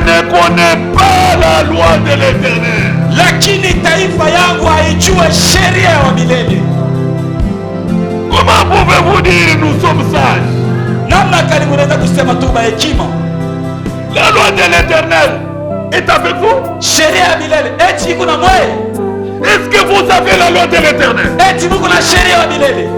ne connaît pas la loi de l'Éternel. Lakini taifa yangu haijue sheria ya milele. Comment pouvez-vous dire nous sommes sages? Namna gani mnaweza kusema tu hekima? La loi de l'Éternel est avec vous? Sheria ya milele eti iko na mwe? Est-ce que vous avez la loi de l'Éternel? Eti mko na sheria ya milele?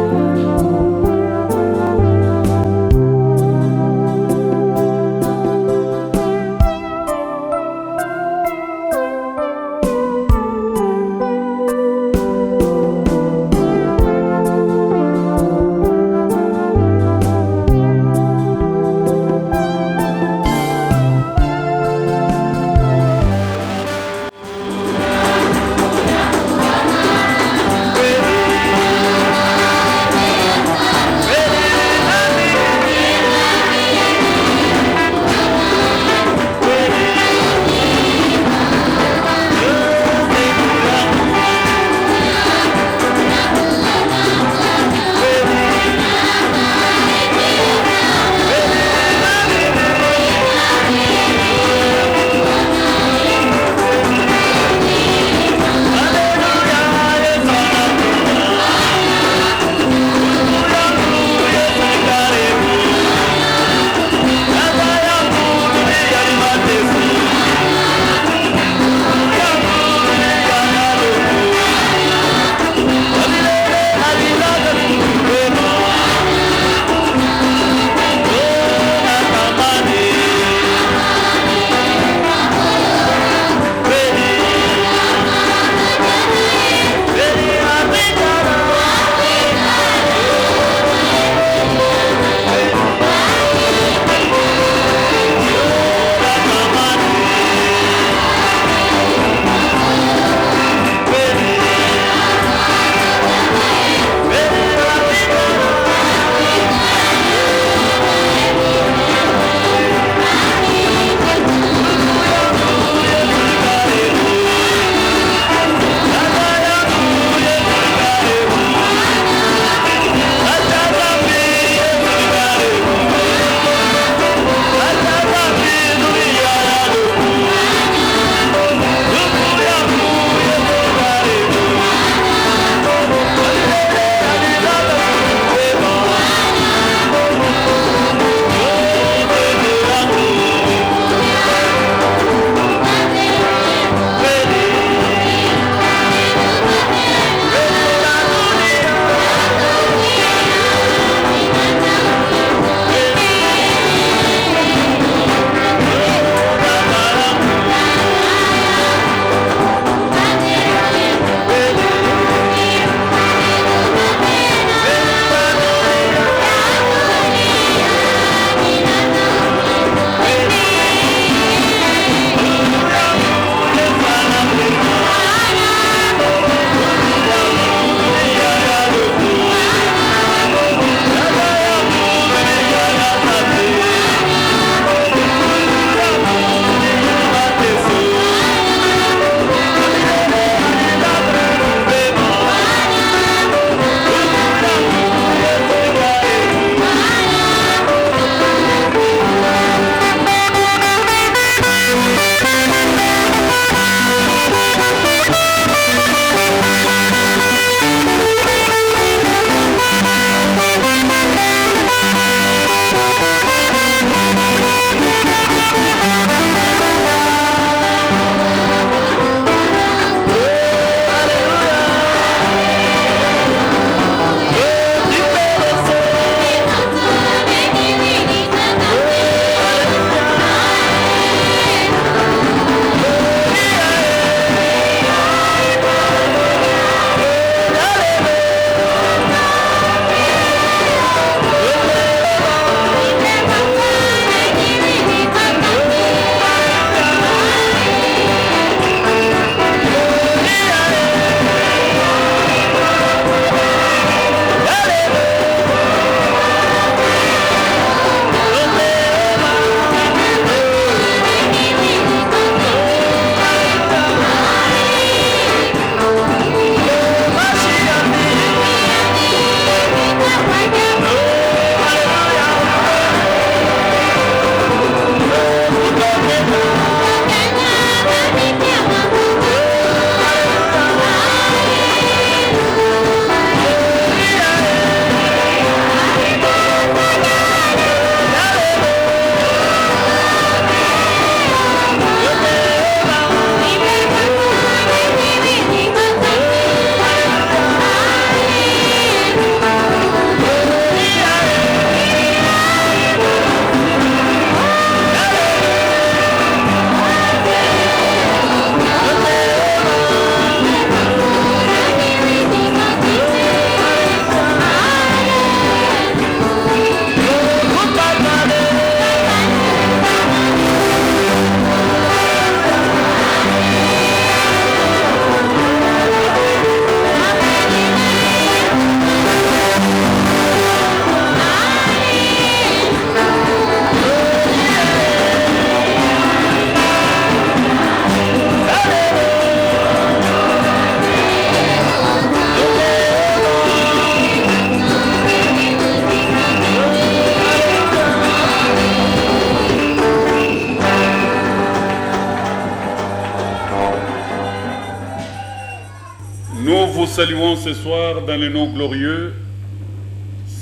saluons ce soir dans le nom glorieux,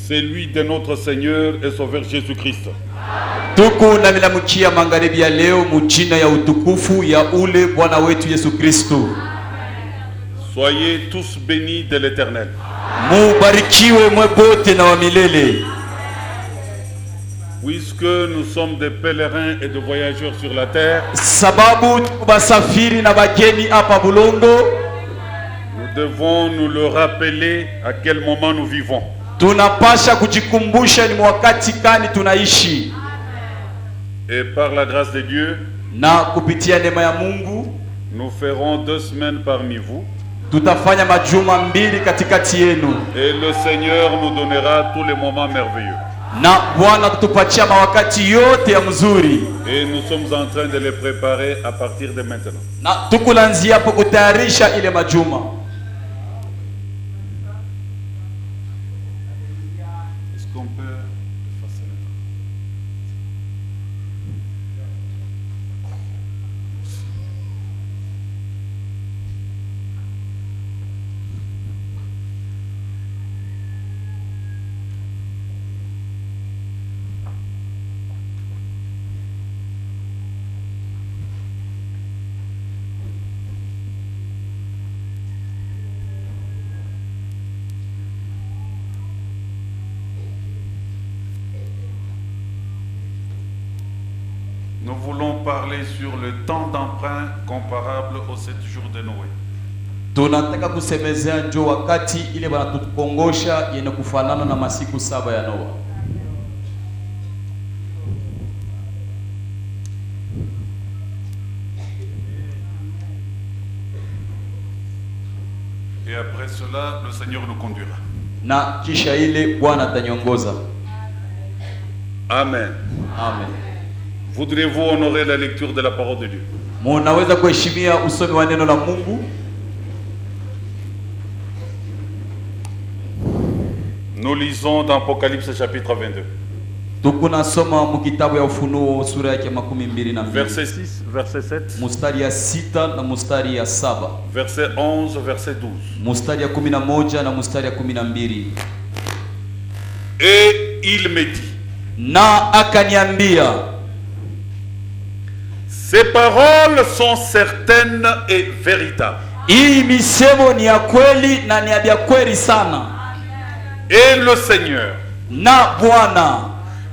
celui de notre Seigneur et Sauveur Jésus-Christ. Tuko na milamukia magharibi ya leo mujina ya utukufu ya ule Bwana wetu Yesu Kristo. Soyez tous bénis de l'Éternel. Mubarikiwe mwebote na wa milele. Puisque nous sommes des pèlerins et des voyageurs sur la terre, sababu basafiri na bageni hapa bulongo, nous devons nous le rappeler à quel moment nous vivons. Tunapasha kujikumbusha ni wakati gani tunaishi. Et par la grâce de Dieu, na kupitia neema ya Mungu, nous ferons 2 semaines parmi vous. Tutafanya majuma 2 katikati yenu. Et le Seigneur nous donnera tous les moments merveilleux. Na Bwana kutupatia mawakati yote ya mzuri. Et nous sommes en train de les préparer à partir de maintenant. Na tukulanzia hapo kutayarisha ile majuma. Est-ce qu'on peut effacer le temps? Nous voulons parler sur le temps d'emprunt comparable aux 7 jours de Noé. Tunataka kusemezea njo wakati ile banatutukongosha yenye kufanana na masiku 7 ya Noa. Et après cela, le Seigneur nous conduira. Na kisha ile Bwana atanyongoza. Amen. Amen. Voudrez-vous honorer la lecture de la parole de Dieu? Munaweza kuheshimia usomi wa neno la Mungu? Nous lisons dans Apocalypse chapitre 22. Tukuna soma mu kitabu ya Ufunuo sura yake 22. Verset 6, verset 7. Mustari ya 6 na mustari ya 7. Verset 11, verset 12. Mustari ya 11 na mustari ya 12. Et il me dit, na akaniambia, ces paroles sont certaines et véritables. Hii misemo ni ya kweli na ni ya kweli sana. Et le Seigneur, na Bwana,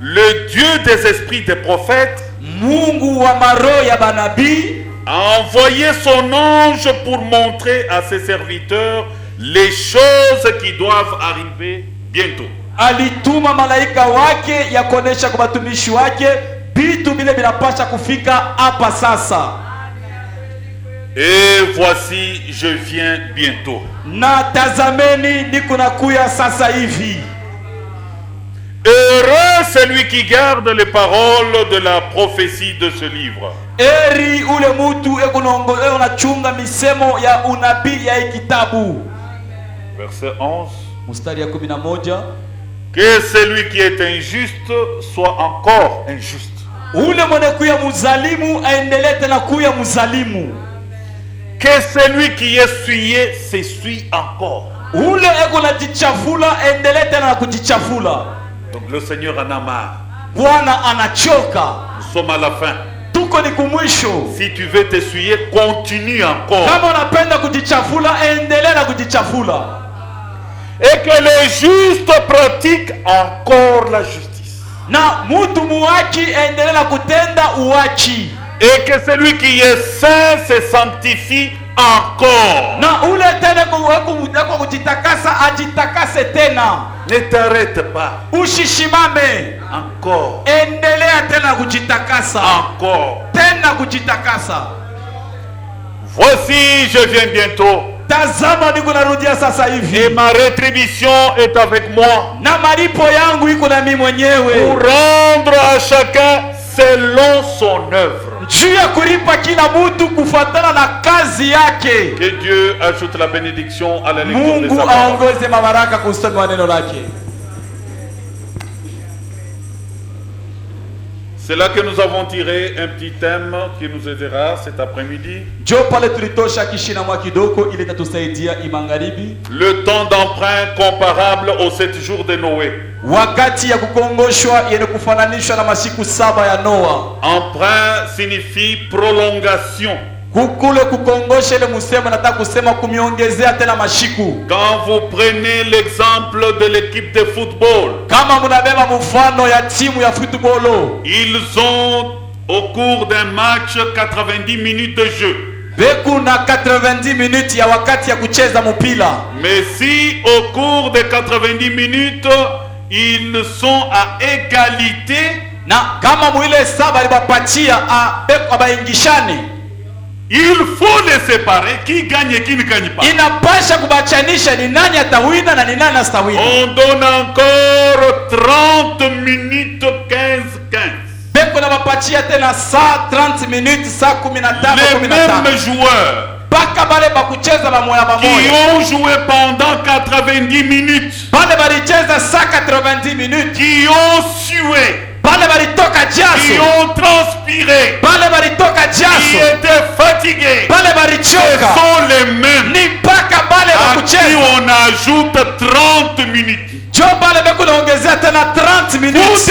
le Dieu des esprits des prophètes, Mungu wa maroho ya banabii, a envoyé son ange pour montrer à ses serviteurs les choses qui doivent arriver bientôt. Alituma malaika wake ya kuonesha kwa watumishi wake vitu vile vinapasha kufika hapa sasa. Et voici, je viens bientôt. Na tazameni niko nakuya sasa hivi. Heureux celui qui garde les paroles de la prophétie de ce livre. Eri ule mutu ekunongolewa na chunga misemo ya unabii ya kitabu. Verset 11. Mustari ya 11. Que celui qui est injuste soit encore injuste. Ule mwenye kuya muzalimu aendelee tena kuya muzalimu. Que celui qui est souillé s'essuie encore. Ule eko na jichafula aendelee tena kujichafula. Donc le Seigneur en a marre. Bwana anachoka. Nous sommes à la fin. Tuko ni kumwisho. Si tu veux t'essuyer, continue encore. Kama unapenda kujichafula, endelea na kujichafula. Et que les justes pratiquent encore la justice. Na mutu muwaki endelea na kutenda uwaki. Et que celui qui est saint se sanctifie encore. Na ule tena kwa kujitakasa ajitakase tena. Ne t'arrête pas. Ushishimame. Encore. Endelea tena kujitakasa. Encore. Tena kujitakasa. Voici, je viens bientôt. Tazama niko narudia sasa hivi. Et ma rétribution est avec moi. Na malipo yangu iko na mimi mwenyewe. Pour rendre à chacun selon son œuvre. Juu ya kulipa kila mtu kufuatana na kazi yake. Que Dieu ajoute la bénédiction à la lecture de Mungu sa parole. aongoze mabaraka kusoma neno lake. C'est là que nous avons tiré un petit thème qui nous aidera cet après-midi. Jo pale tulitosha kishina mwa kidogo ili tatusaidia imangaribi. Le temps d'emprunt comparable aux 7 jours de Noé. Wakati ya kukongoshwa yenye kufananishwa na masiku 7 ya Noa. Emprunt signifie prolongation. Kukule kukongosha ile musema nataka kusema kumiongezea tena mashiku. Quand vous prenez l'exemple de l'équipe de football, Kama munabeba mfano ya timu ya footballo, ils ont au cours d'un match 90 minutes de jeu. beku na 90 minutes ya wakati ya kucheza mpira. Mais si au cours de 90 minutes, ils sont à égalité, Na kama mwile saba libapatia beku abaingishane, il faut les séparer. Qui gagne et qui ne gagne pas. inapasha kubachanisha ni nani atawina na ni nani astawina. On donne encore 30 minutes 15-15. Beku na bapatia tena saa 30 minutes saa 15 Les 15. mêmes joueurs Baka bale bakucheza bamoya qui bamoya. ont joué pendant 90 minutes, Bale balicheza saa 90 minutes. qui ont sué, Bale balitoka qui jasho. ont transpiré, Bale balitoka qui jasho. étaient fatigués, Bale ce balichoka. sont les mêmes Ni mpaka bale à qui bakucheza. on ajoute 30 minutes. Jo bale beku naongezea tena 30 minutes.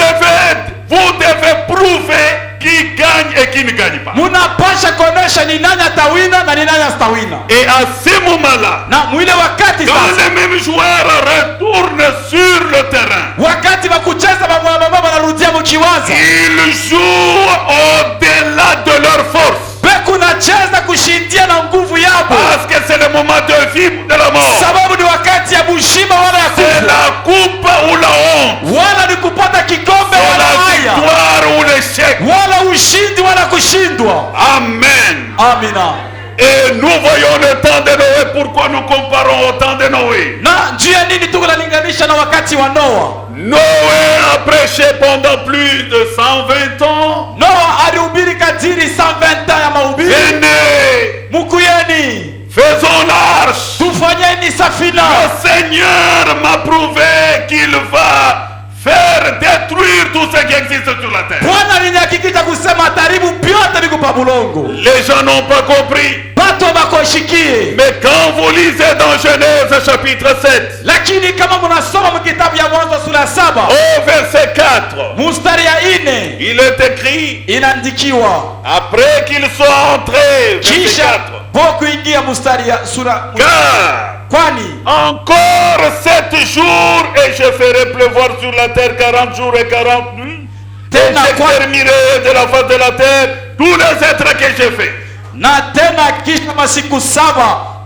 Vous devez prouver qui gagne et qui ne gagne pas. Munapasha kuonesha ni nani atawina na ni nani astawina. Et à ce moment-là, Na mwile wakati quand sasa, les mêmes joueurs retournent sur le terrain, wakati bakucheza bamoya bamoya banarudia mukiwaza, ils jouent au-delà de leur force. beku nacheza kushindia na nguvu yabo, Parce que c'est le moment de vie ou de la mort. sababu ni wakati ya bushima wala ya C'est kufa, la coupe ou la honte. wala ni kupata kikombe C'est wala la haya, victoire ou l'échec. wala ushindi wala kushindwa. Amen. Amina. Et nous voyons le temps de Noé. Pourquoi nous comparons au temps de Noé? Na juu ya nini tuko nalinganisha na wakati wa Noa? Noé a prêché pendant plus de 120 ans. Noa alihubiri kadiri 120 ya mahubiri. Venez, Mukuyeni, faisons l'arche. tufanyeni safina. Le Seigneur m'a prouvé qu'il va faire détruire tout ce qui existe sur la terre. Bwana alinihakikisha kusema ataribu vyote viko pa bulongo. Les gens n'ont pas compris. Bato bakoshikie. Mais quand vous lisez dans Genèse chapitre 7, Lakini kama munasoma mkitabu ya Mwanzo sura ya 7 au verset 4, mstari ya 4 il est écrit, inaandikiwa, après qu'ils soient entrés, verset kisha 4, po kuingia mstari ya sura, car kwani encore 7 jours et je ferai pleuvoir sur la terre 40 jours et 40 nuits. Et Tena j'exterminerai de la face de la terre tous les êtres que j'ai fait. na tena kisha masiku 7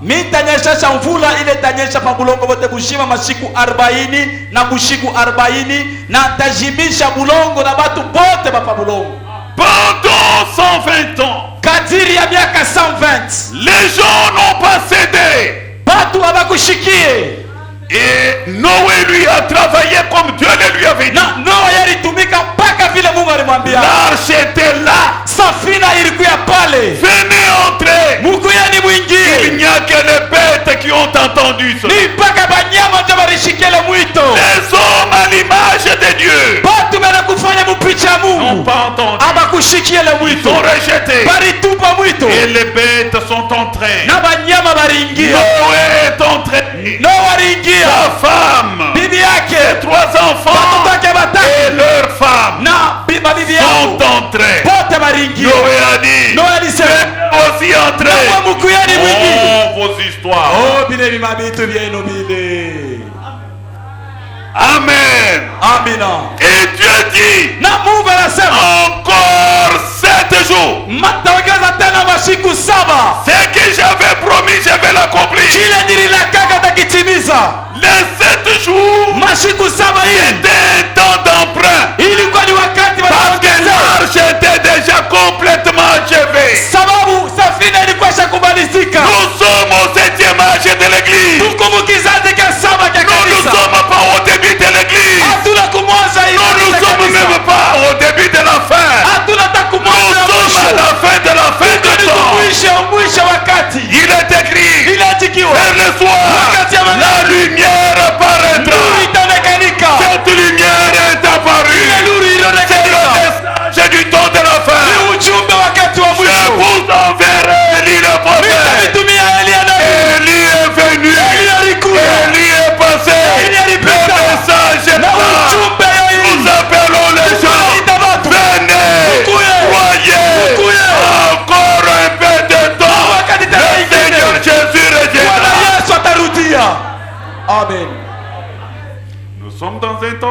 mitanyesha mvula ile tanyesha pa bulongo bote bushima masiku 40 na bushiku 40 na tajimisha bulongo na batu bote pa bulongo. Pendant 120 ans, Kadiri ya miaka 120 les gens n'ont pas cédé. batu habakushikie. Et Noé lui a travaillé comme Dieu le lui avait dit. Na Noa yalitumika mpaka vile Mungu alimwambia. L'arche était là. Safina ilikuwa pale. Venez entrer. Mukuyeni Il mwingie. n'y a que les bêtes qui ont entendu cela. Ni mpaka banyama ndio barishikele mwito. Les hommes à l'image de Dieu Batu bana kufanya mupicha ya n'ont Mungu. pas entendu. Abakushikiele Ils mwito. sont rejetés. Baritupa mwito. Et les bêtes sont entrées. Na banyama baringia. Noé est entré. Noa aringia. Sa femme, Bibi yake. ses 3 enfants Watoto wake et batatu. leurs femmes Na bibi sont yao. entrés. Bote baringia. Noé a dit, Noa alisema. aussi entrer. Na mukuyeni mwingie. Oh, vos histoires. Oh, bile bimabitu byenu bile. Amen. Amina. Et Dieu dit, Na Mungu anasema encore 7 jours. mataongeza tena masiku 7. Ce que j'avais promis, je vais l'accomplir. Kile nililakaka takitimiza. Les 7 jours, Masiku 7 hii c'était un temps d'emprunt. ilikuwa ni wakati wa Parce que kuongeza. l'arche était déjà complètement achevée. Sababu safina ilikuwa shakumalizika. Nous sommes au 7e âge de l'église. Tuko mukizazi ka 7 cha Nous ne kanisa. sommes pas au début de l'église. Hatuna kumwanza hii Nous ne kanisa sommes kabisa. même pas au début de la fin. Hatuna hata Nous kumwanza sommes à mwisho. la fin de la fin de Tuko temps. mwisho wakati. Il est écrit, Inaandikiwa. vers le soir, la lumière paraîtra. Nuru itaonekanika. Cette lumière est apparue.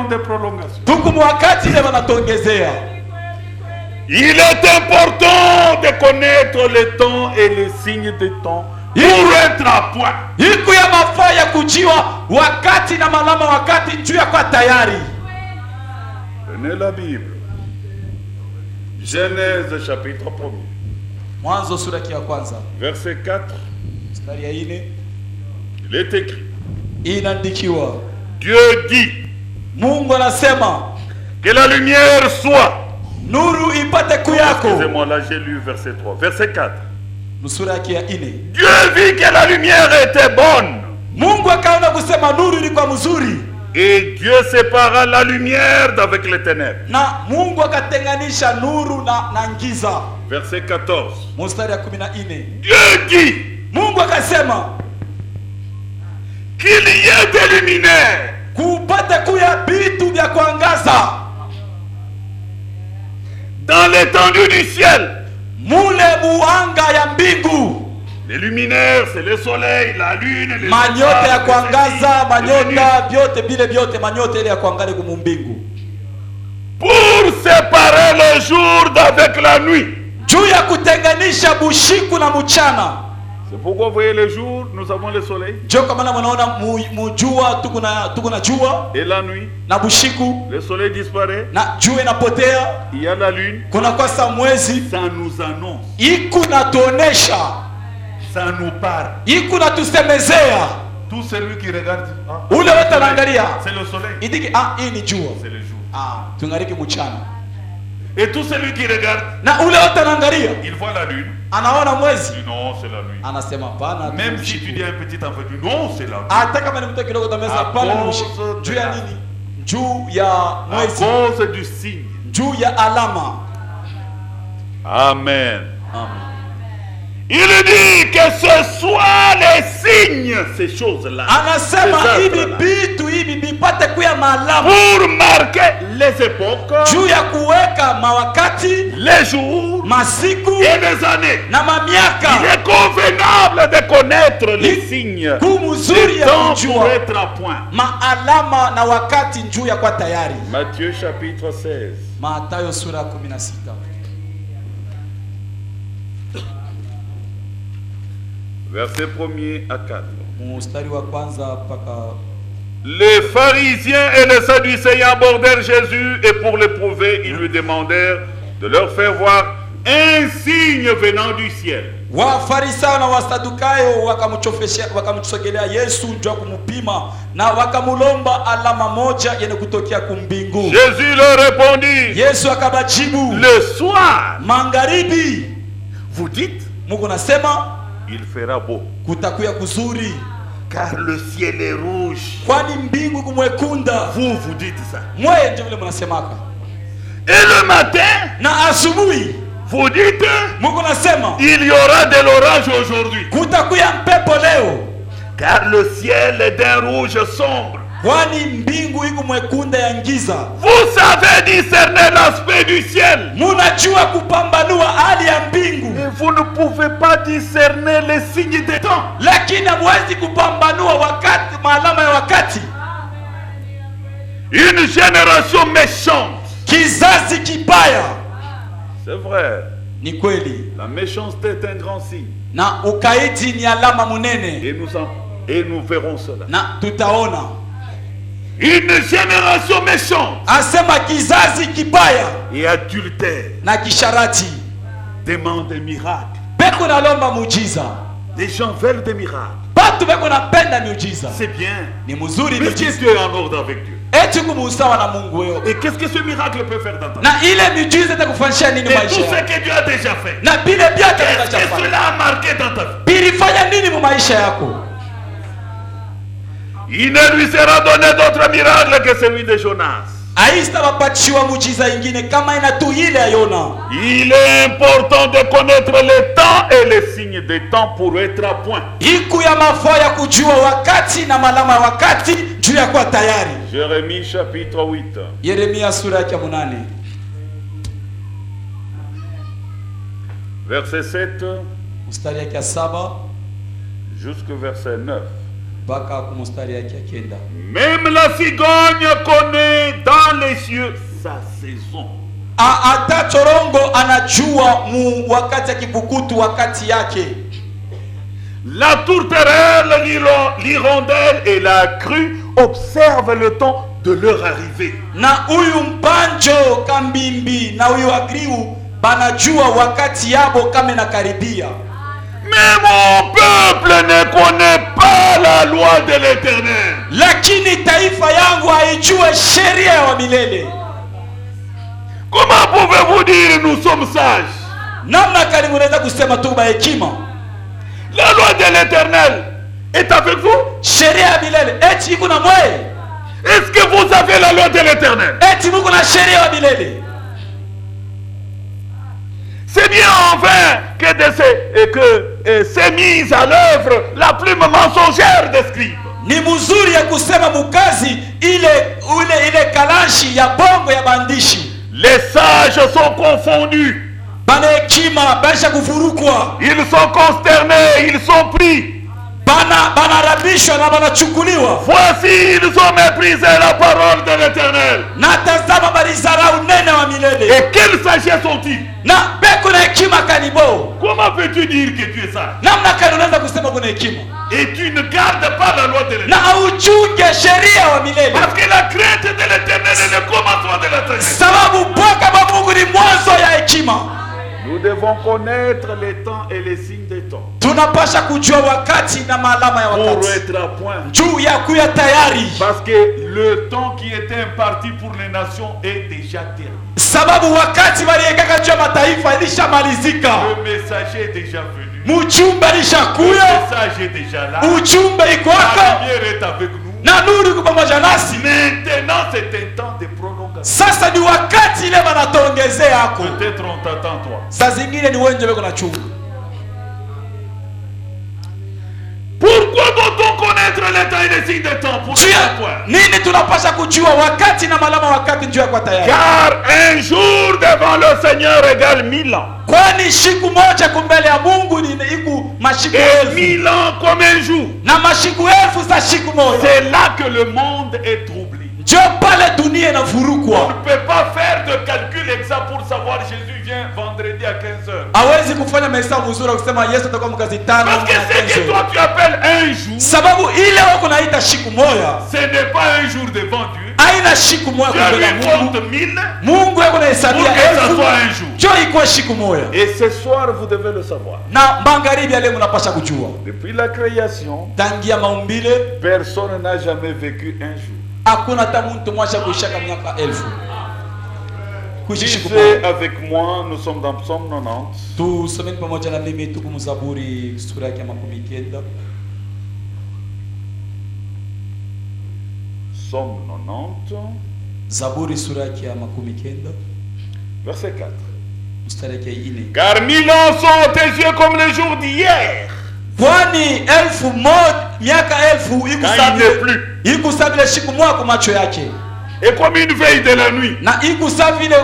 de prolongation. tuku mwakati ile wanatuongezea. Il est important de connaître les temps et les signes des temps pour être à point. Iku ya mafaa ya kujiwa wakati na malama wakati juu ya kwa tayari. Prenez la Bible. Genèse chapitre 1er. Mwanzo sura ya kwanza. Verset 4. Mstari ya 4. Il est écrit. Inaandikiwa. Dieu dit. Mungu anasema Que la lumière soit. Nuru ipate kuyako. Excusez-moi, là j'ai lu verset 3. Verset 4. Sura ya 4. Dieu vit que la lumière était bonne. Mungu akaona kusema nuru ilikuwa mzuri. Et Dieu sépara la lumière d'avec les ténèbres. Na Mungu akatenganisha nuru na giza. Verset 14. Mstari ya 14. Dieu dit. Mungu akasema qu'il y ait des luminaires. Kupate kuya bitu vya kuangaza. Dans l'étendue du ciel. Mule muanga ya mbingu. Les luminaires, c'est le soleil, la lune, les manyote ya kuangaza, manyota vyote vile vyote, manyote ile ya kuangaza kwa mbingu. Pour séparer le jour d'avec la nuit. Juu ya kutenganisha bushiku na mchana. C'est pourquoi vous voyez le jour, nous avons le soleil. Ndio kama mnaona mjua tuko na jua. Et la nuit. Na bushiku. Le soleil disparaît. Na jua inapotea. Il y a la lune. Kuna kwa saa mwezi. Ça nous annonce. Iku natuonesha. Ça nous parle. Iku natusemezea. Tout celui qui regarde. Ule wote anaangalia. C'est le soleil. Idiki hii ni jua. C'est le jour. Tungariki mchana. Et tout celui qui regarde. Na ule wote anaangalia. Il voit la lune. Anaona mwezi. Non, c'est la nuit. Anasema pana. Même si tu dis à un petit enfant, non, c'est la nuit. Hata kama ni mtoto kidogo tameza pana ni usiku. Juu ya nini? Juu ya mwezi. À cause du signe. Juu ya alama. Amen. Amen. Il dit que ce soit les signes, ces choses-là. Anasema hivi vitu hivi vipate kuya malama. Pour marquer les époques. Juu ya kuweka mawakati, les jours, masiku et les années. Na mamiaka. Il est convenable de connaître les signes. Kumuzuri ya kujua. Pour être à point. Maalama na wakati juu ya kwa tayari. Matthieu chapitre 16. Mathayo sura 16. Verset 1er à 4. Mstari wa kwanza mpaka. Les pharisiens et les sadducéens abordèrent Jésus et pour l'éprouver, ils lui demandèrent de leur faire voir un signe venant du ciel. Wafarisayo na Wasadukayo wakamsogelea Yesu ndio kumupima na wakamulomba alama moja yenye kutokea kumbingu. Jésus leur répondit. Yesu akabajibu. Le soir. Mangaribi. Vous dites. Mungu nasema. Il fera beau. Kutakuya kuzuri. Car le ciel est rouge. Kwani mbingu kumwekunda. Vous dites ça. Mwe ndio vile mnasemaka. Et le matin. Na asubuhi. Vous dites. Mungu nasema. Il y aura de l'orage aujourd'hui. Kutakuya mpepo leo. Car le ciel est d'un rouge sombre. Kwani mbingu iko mwekunda ya giza. Vous savez discerner l'aspect du ciel. Munajua kupambanua hali ya mbingu. Et vous ne pouvez pas discerner les signes des temps. Lakini hamwezi kupambanua wakati, maalama ya wakati. Une génération méchante. Kizazi kibaya. C'est vrai. Ni kweli. La méchanceté est un grand signe. Na ukaidi ni alama munene. Et nous verrons cela. Na tutaona. Une génération méchante. Asema kizazi kibaya. Et adultère. Na kisharati. Demande des miracles. Beko nalomba muujiza. Les gens veulent des miracles. Batu beko napenda miujiza. C'est bien. Ni mzuri mais miujiza. Dieu est en ordre avec Dieu. Eti kumusawa na Mungu wewe. Et qu'est-ce que ce miracle peut faire dans ta vie? Na ile miujiza itakufanyia nini maisha? Et tout ce que Dieu a déjà fait. Na bile bia qu'est-ce que cela a marqué dans ta vie? Bilifanya nini mu maisha yako? Il ne lui sera donné d'autre miracle que celui de Jonas. Aista wapachiwa muujiza ingine kama ina tu ile ya Yona. Il est important de connaître les temps et les signes des temps pour être à point. Iku ya mafaa ya kujua wakati na malama ya wakati juu ya kuwa tayari. Jérémie chapitre 8. Yeremia sura ya 8. Verset 7 mstari ya 7 jusqu'au verset 9. mpaka kumustari yake ya kenda. Même la cigogne connaît dans les cieux sa saison. Hata chorongo anajua mu wakati ya kibukutu wakati yake. La tourterelle, l'hirondelle et la crue observent le temps de leur arrivée. Na uyu mpanjo kambimbi na uyu agriu banajua wakati yabo kama inakaribia. Mais mon peuple ne connaît pas la loi de l'Éternel. Lakini taifa yangu haijue sheria wa milele. Comment pouvez-vous dire nous sommes sages? Namna gani mnaweza kusema tu ba hekima? La loi de l'Éternel est avec vous? Sheria ya milele eti iko na mwe? Est-ce que vous avez la loi de l'Éternel? Eti mko na sheria ya milele? C'est bien en vain que s'est mise à l'œuvre la plume mensongère des scribes. Ni mzuri ya kusema mukazi ile kalashi ya bongo ya bandishi. Les sages sont confondus. Bana hekima basha kuvurukwa. Ils sont consternés, ils sont pris. Banarabishwa na banachukuliwa. Voici, ils ont méprisé la parole de l'Éternel. Na tazama balizarau nene wa milele. Et quelle sagesse ont-ils? Na beko na hekima kanibo. Comment peux-tu dire que tu es sage? Namna gani unaweza kusema kuna hekima? Et tu ne gardes pas la loi de l'Éternel. Na auchunge sheria wa milele. Parce que la crainte de l'Éternel est le commencement de l'Éternel. Sababu boka ba Mungu ni mwanzo ya hekima. Nous devons connaître les temps et les signes des temps. Tunapasha kujua wakati na maalama ya Pour wakati. être à point. Juu ya kuya tayari. Parce que le temps qui était imparti pour les nations est déjà terminé. Sababu wakati waliekaka juu ya mataifa ilishamalizika. Le messager est déjà venu. Mujumbe Le alishakuya. message est déjà là. Ujumbe iko La hapa. lumière est avec nous. Na nuru iko pamoja nasi. Maintenant, c'est un temps de prolongation. Sasa ni wakati ile wanatongezea yako. Peut-être on t'attend toi. Saa zingine ni wewe ndio uko na chungu. Pourquoi doit-on connaître les temps et les signes des temps? Pour Juu faire ya quoi? nini tunapasha kujua wakati na malama wakati juu ya kwa tayari? Car un jour devant le Seigneur égale 1000 ans. Kwani siku moja kumbele ya Mungu ni iku mashiku Et elfu. 1000 ans comme un jour. Na mashiku elfu za siku moja. C'est là que le monde est troublé. Ndio pale dunia On inavurukwa. ne peut pas faire de calcul exact pour savoir Jésus vient vendredi à 15h. Hawezi kufanya mahesabu mzuri kusema Yesu atakuwa mkazi tano. Parce que ce que toi tu appelles un jour, Sababu ile wako naita siku moja. ce n'est pas un jour devant Dieu. Haina siku moja Dieu kumbele ya lui Mungu. compte 1000 Mungu yako pour nahesabia que ça elfu. soit un jour. Ndio ikuwa siku moja. Et ce soir, vous devez le savoir. Na magharibi ya leo mnapasha kujua. Depuis la création, Tangia maumbile personne n'a jamais vécu un jour. hakuna hata mtu mmoja kuishaka miaka elfu. Kuishi siku Lisez moja. avec moi, nous sommes dans Psaume 90. Tusomeni pamoja na mimi tuko Mzaburi sura yake ya 90. Psaume 90, Zaburi sura yake ya 90 verset 4. mstari yake 4. Car 1000 ans sont tes yeux comme les jours d'hier. Kwani elfu moja miaka elfu Quand il n'est plus. ikusabile siku moja kwa macho yake. Et comme une veille de la nuit. Na ikusabile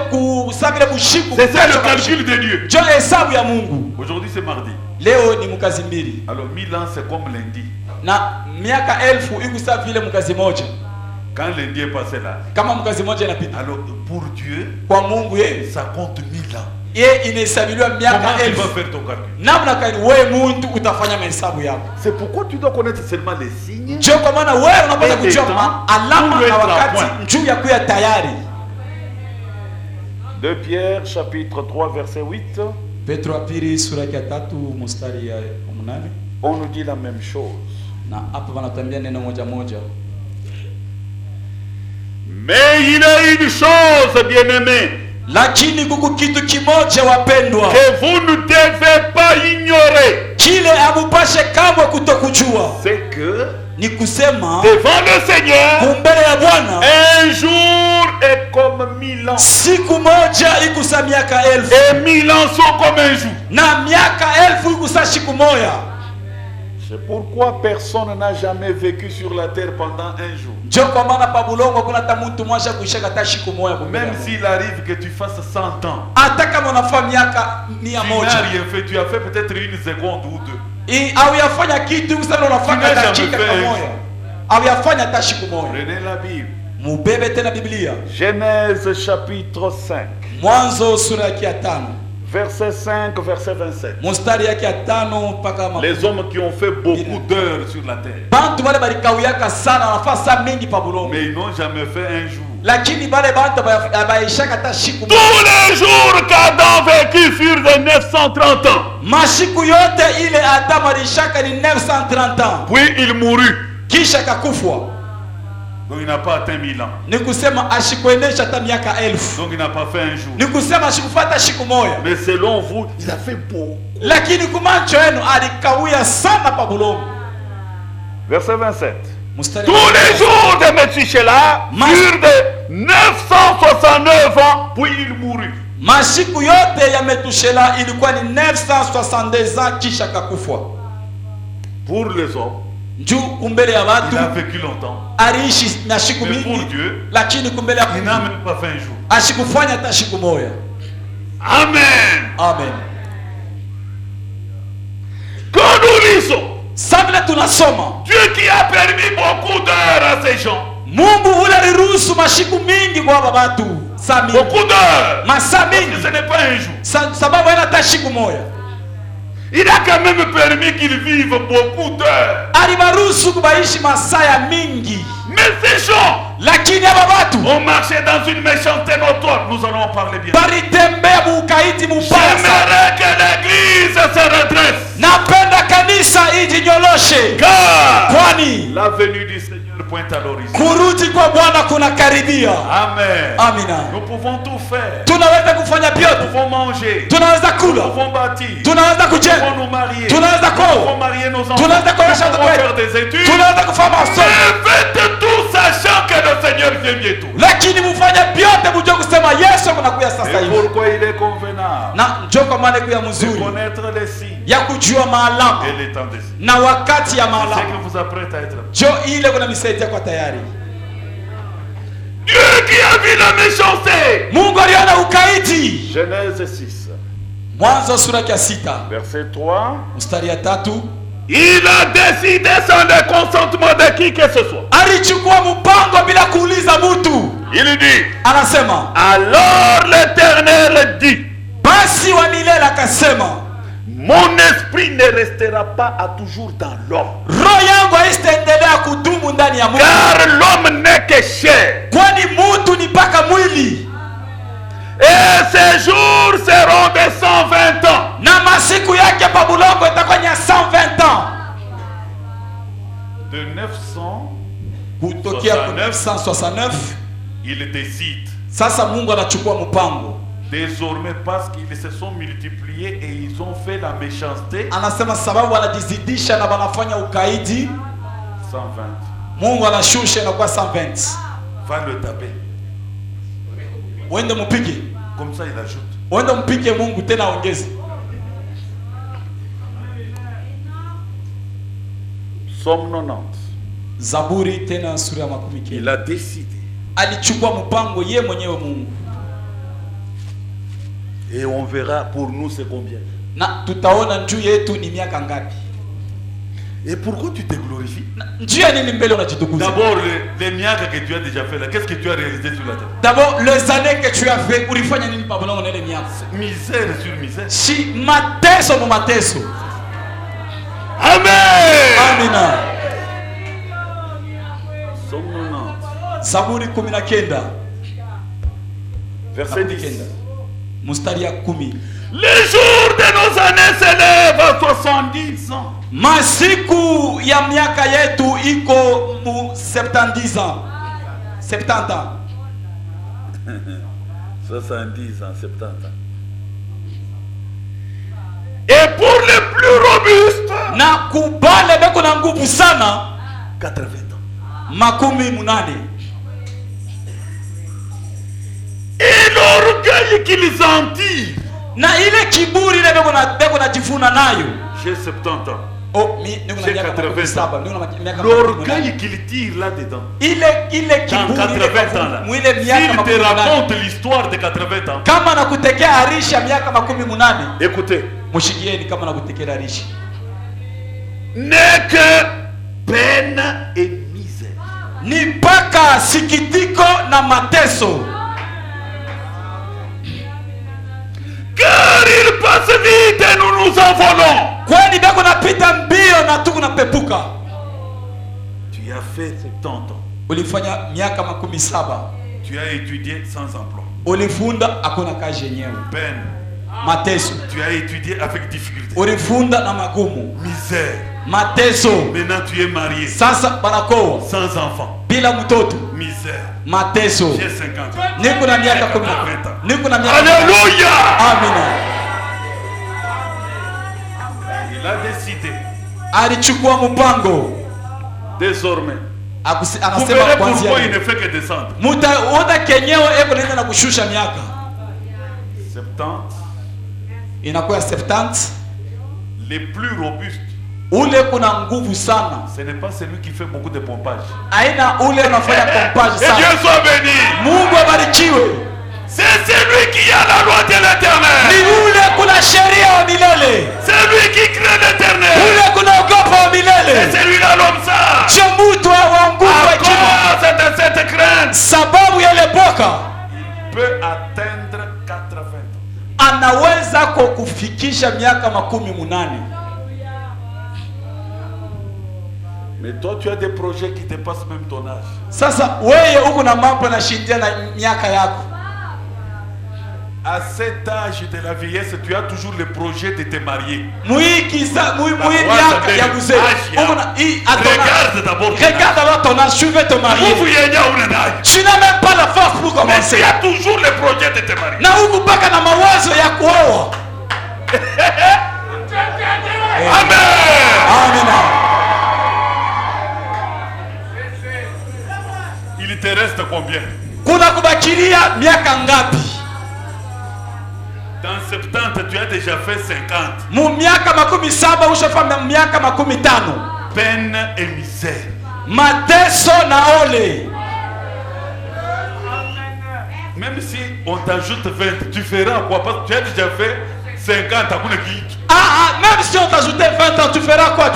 kushiku. C'est ça le calcul de Dieu. Ndio hesabu ya Mungu. Aujourd'hui c'est mardi. Leo ni mkazi mbili. Alors 1000 ans c'est comme lundi. Na miaka elfu ikusabile mkazi moja. Quand lundi est passé là. Kama mkazi moja inapita. Alors pour Dieu, Kwa Mungu yeye ça compte 1000 ans. yeye inahesabiliwa Comment miaka tu vas elfu. faire ton calcul? Namna gani wewe muntu utafanya mahesabu yako? C'est pourquoi tu dois connaître seulement les signes. Ndio kwa maana wewe unapaswa kujua alama Pour na être à wakati point. juu ya kuya tayari. 2 Pierre chapitre 3 verset 8. Petro wa pili sura ya 3 mstari ya 8. On nous dit la même chose. Na hapa wanatambia neno moja moja. Mais il y a une chose, bien-aimés, Lakini kuku kitu kimoja wapendwa, que vous ne devez pas ignorer. kile amupashe kamwe kutokujua C'est que ni kusema devant le Seigneur, kumbele ya Bwana un jour est comme 1000 ans. siku moja ikusa miaka elfu Et 1000 ans sont comme un jour. na miaka elfu ikusa siku moja. C'est pourquoi personne n'a jamais vécu sur la terre pendant un jour. Ndio kwa maana pa bulongo kuna hata mtu mmoja kuishaka hata siku moja. Même s'il arrive que tu fasses 100 ans. Hata kama unafanya miaka 100. Tu n'as rien fait, tu as fait peut-être une seconde ou deux. Au yafanya kitu sana unafanya dakika moja. Au yafanya hata siku moja. Prenez la Bible. Mubebe tena Biblia. Genèse chapitre 5. Mwanzo sura ya 5. Verset 5, verset 27. Mstari ya 5 mpaka les hommes qui ont fait beaucoup d'heures sur la terre. Bantu wale balikawiyaka sana wanafanya mingi pa bulongo. Mais ils n'ont jamais fait un jour. Lakini bale bantu baishaka hata siku. Tous les jours qu'Adam vécut furent de 930 ans. Mashiku yote ile Adam alishaka ni 930 ans. Puis il mourut. Kisha kakufwa. Donc il n'a pas atteint 1000 ans. Ni kusema ashikuendesha hata miaka 1000. Donc il n'a pas fait un jour. Ni kusema ashikufuata siku moja. Mais selon vous, il a fait beaucoup. Lakini kumacho yenu alikawia sana pa bulongo. Verset 27. Mustari tous les jours de Methusela furent de 969 ans, puis il mourut. Mashiku yote ya Methusela ilikuwa ni 962 ans kisha kakufwa. Pour les hommes, njuu kumbele ya watu il a vécu longtemps. Aliishi na siku Mais pour mingi, Dieu, lakini kumbele ya il n'a même pas fait un jour. ashikufanya hata siku moja. Amen. Amen. Quand nous lisons, Sabila tunasoma Dieu qui a permis beaucoup d'heures à ces gens. Mungu ule aliruhusu mashiku mingi kwa babatu. Beaucoup d'heures. Masaa mingi. Ce n'est pas un jour. Sababu yana hata siku moja. Il a quand même permis qu'ils vivent beaucoup d'heures. Alibaruhusu kubaishi masaa ya mingi. Mais ces gens, lakini aba batu on marchait dans une méchanceté notoire. Nous allons en parler bien. Baritembea mukaiti mubaya. J'aimerais que l'église se redresse. Napenda kanisa ijinyoloshe. Car kwani la venue du Seigneur pointe à l'horizon. Kurudi kwa Bwana kunakaribia. Amen. Amina. Nous pouvons tout faire. Tunaweza kufanya Nous vyote. pouvons manger. Tunaweza Nous kula. pouvons bâtir. Tunaweza Nous kujenga. pouvons nous marier. Tunaweza Nous pouvons kuoa. marier nos enfants. Tunaweza Nous kuoesha pouvons watoto faire wetu. des études. Tunaweza kufanya masomo. Mais faites tout sachant que le Seigneur vient bientôt. Lakini mufanye vyote mujue kusema Yesu anakuja sasa Et hivi. pourquoi il est convenable Na njoo kwa maana kuya de mzuri connaître les signes ya kujua maalama et les temps des signes. na wakati ya C'est ce maalama. qui vous apprête à être. Njoo ile kuna misaidia kwa tayari. Dieu qui a vu la méchanceté. Mungu aliona ukaidi. Genèse 6, Mwanzo sura ya 6 verset 3. mstari ya 3. Il a décidé sans le consentement de qui que ce soit. Alichukua mpango bila kuuliza mtu. Il dit, Anasema, alors l'Éternel dit, basi wa milele akasema, mon esprit ne restera pas à toujours dans l'homme. roho yangu haitaendelea kudumu ndani ya mtu. Car l'homme n'est que chair. Kwani mtu ni paka mwili. Et ses jours seront de 120 ans. Na masiku yake pa bulongo itakuwa ni 120 ans. De 900, Kutokea ku 969, il décide. sasa Mungu anachukua mpango. Désormais, parce qu'ils se sont multipliés et ils ont fait la méchanceté, Anasema sababu wanajizidisha na wanafanya ukaidi, 120. Mungu anashusha na kwa 120. Va le taper. Uende mpige. Comme ça, il ajoute. Uende mpige Mungu tena ongeze. Psaume 90. Zaburi tena sura ya 10. Il a décidé. Alichukua mpango ye mwenyewe Mungu. Et on verra pour nous c'est combien. Na tutaona njuu yetu ni miaka ngapi. Et pourquoi tu te glorifies? Njuu ya nini mbele unajitukuza? D'abord, les miracles que tu as déjà fait là, qu'est-ce que tu as réalisé sur la terre? D'abord, les années que tu as fait, ulifanya nini pa bulongo na ile miaka? Misère sur misère. Si mateso mu mateso. Amen. Amina. Psaume 90. Zaburi 19. Verset 10. Mustari ya 10. Les jours de nos années s'élèvent à 70 ans. Masiku ya miaka yetu iko mu 70 ans. 70 ans. 70 ans, 70 ans. Et pour les plus robustes, Na kubale beko na nguvu sana 80 ans. 80. Et l'orgueil qu'ils en tirent. Na ile kiburi ile beko na jifuna nayo. J'ai 70 ans. Oh, j'ai 80 ans. L'orgueil qu'il tire là-dedans. Dans 80 ans là. S'il te raconte l'histoire de 80 ans. Kama nakutekea arisha miaka 18. Écoutez. Mushikieni kama nakutekea arisha. N'est que peine et misère. Ni mpaka sikitiko na mateso. Car il passe vite et nous nous envolons. Kwani bako napita mbio na tuko napepuka. Tu as fait tant ans. Ulifanya miaka 17. Tu as étudié sans emploi. Ulifunda hakuna kazi yenyewe. Peine. Mateso. Tu as étudié avec difficulté. Ulifunda na magumu. Misère. Mateso. Maintenant tu es marié. Sasa barakoa. Sans enfant. Bila mtoto. Misère. Mateso. J'ai 50 ans. Niko na miaka 10. Niko na miaka. Alléluia. Amina. Il a décidé. Alichukua mpango. Désormais. Anasema pourquoi il ne fait que descendre. Mutaona kenyewe eko nenda na kushusha miaka. 70. Inakuwa 70. Les plus robustes. Ule kuna nguvu sana. Ce n'est pas celui qui fait beaucoup de pompage. Aina ule anafanya pompage sana. Et Dieu soit béni. Mungu abarikiwe. C'est celui qui a la loi de l'Éternel. Ni ule kuna sheria wa milele. C'est lui qui crée l'Éternel. Ule kuna ogopa wa milele. Et c'est lui là l'homme ça. Chomutwa wa nguvu wa kima. C'est cette crainte. Sababu ya ile boka. Il peut atteindre 80 ans. Anaweza kukufikisha miaka 18. Mais toi tu as des projets qui dépassent même ton âge. Sasa wewe uko na mambo yanashindia na miaka yako. À cet âge de la vieillesse, tu as toujours le projet de te marier. Regarde d'abord. Regarde alors ton âge, tu veux te marier. Tu n'as même pas la force pour commencer. Mais tu as toujours le projet de te marier. Na huku baka na mawazo ya kuoa. Amen. Amen. Il te reste combien? Kuna kubakilia miaka ngapi? Dans 70, tu as déjà fait 50. Mu miaka 17 ushafanya miaka 15. Peine et misère. Mateso na ole. Même si on t'ajoute 20, tu feras quoi? Parce que tu as déjà fait 50 à même si on t'ajoute 20 ans, tu feras quoi?